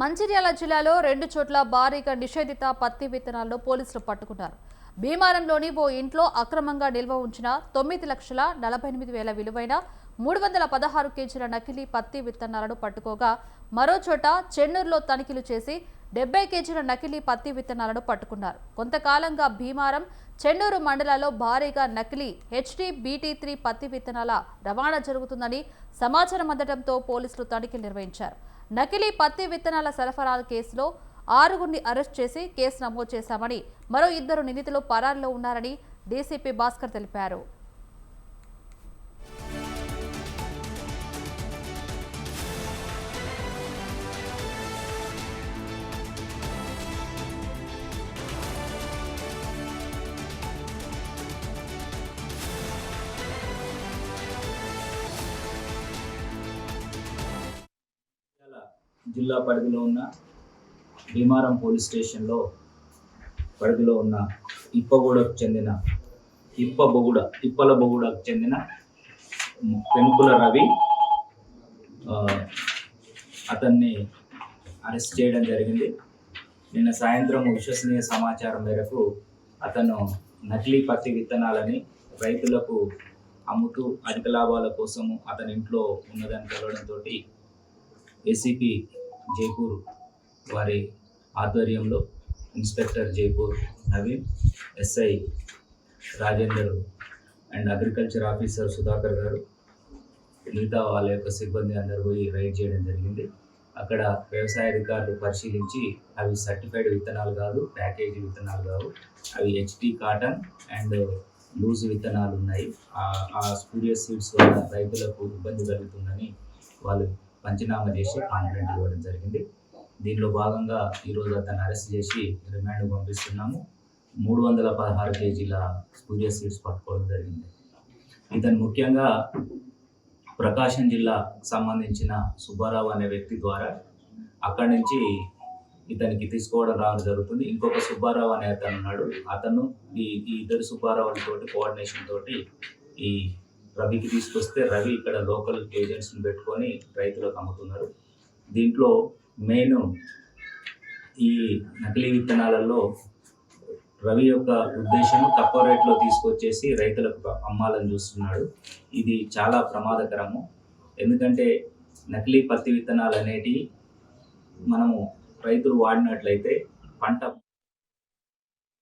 మంచిర్యాల జిల్లాలో 2 చోట్ల భారీగా నిషేధిత పత్తి విత్తనాలను పోలీసులు పట్టుకున్నారు. భీమారంలోని ఓ ఇంట్లో అక్రమంగా నిల్వ ఉంచిన 9,48,000 విలువైన 316 కేజీల నకిలీ పత్తి విత్తనాలను పట్టుకోగా, మరో చోట చెన్నూరులో తనిఖీలు చేసి 70 కేజీల నకిలీ పత్తి విత్తనాలను పట్టుకున్నారు. కొంతకాలంగా భీమారం, చెన్నూరు మండలాల్లో భారీగా నకిలీ HT-BT3 పత్తి విత్తనాల రవాణా జరుగుతుందని సమాచారం అందడంతో పోలీసులు తనిఖీలు నిర్వహించారు. నకిలీ పత్తి విత్తనాల సరఫరా కేసులో 6గురిని అరెస్ట్ చేసి కేసు నమోదు చేశామని, మరో 2 నిందితులు పరారీలో ఉన్నారని డీసీపీ భాస్కర్ తెలిపారు. జిల్లా పరిధిలో ఉన్న భీమారం పోలీస్ స్టేషన్లో పరిధిలో ఉన్న ఇప్పలబొగుడకు చెందిన పెనుకుల రవి అతన్ని అరెస్ట్ చేయడం జరిగింది. నిన్న సాయంత్రం విశ్వసనీయ సమాచారం మేరకు అతను నకిలీ పత్తి విత్తనాలని రైతులకు అమ్ముతూ అధిక లాభాల కోసము అతని ఇంట్లో ఉన్నదని తెలవడంతో ఏసీపీ జైపూర్ వారి ఆధ్వర్యంలో inspector Jaipur Naveen, SI Rajender and agriculture officer Sudhakar గారు, మిగతా వాళ్ళ యొక్క సిబ్బంది అందరూ పోయి రైడ్ చేయడం జరిగింది. అక్కడ వ్యవసాయ అధికారులు పరిశీలించి అవి సర్టిఫైడ్ విత్తనాలు కాదు, ప్యాకేజీ విత్తనాలు కావు, అవి HT కాటన్ అండ్ లూజ్ విత్తనాలు ఉన్నాయి. ఆ స్పూరియస్ సీడ్స్ వల్ల రైతులకు ఇబ్బంది కలుగుతుందని వాళ్ళు పంచనామా చేసి కాంప్లైంట్ ఇవ్వడం జరిగింది. దీనిలో భాగంగా ఈరోజు అతన్ని అరెస్ట్ చేసి రిమాండ్ పంపిస్తున్నాము. 316 కేజీల స్పూరియస్ సీడ్స్ పట్టుకోవడం జరిగింది. ఇతను ముఖ్యంగా ప్రకాశం జిల్లా సంబంధించిన సుబ్బారావు అనే వ్యక్తి ద్వారా అక్కడి నుంచి ఇతనికి తీసుకోవడం రావడం జరుగుతుంది. ఇంకొక సుబ్బారావు అనే అతను ఉన్నాడు. అతను ఈ ఇద్దరు సుబ్బారావులతోటి కోఆర్డినేషన్ తోటి ఈ రవికి తీసుకొస్తే రవి ఇక్కడ లోకల్ ఏజెంట్స్ని పెట్టుకొని రైతులకు అమ్ముతున్నారు. దీంట్లో మెయిన్ ఈ నకిలీ విత్తనాలలో రవి యొక్క ఉద్దేశం తక్కువ రేట్లో తీసుకొచ్చేసి రైతులకు అమ్మాలని చూస్తున్నాడు. ఇది చాలా ప్రమాదకరము. ఎందుకంటే నకిలీ పత్తి విత్తనాలు అనేటివి మనము రైతులు వాడినట్లయితే పంట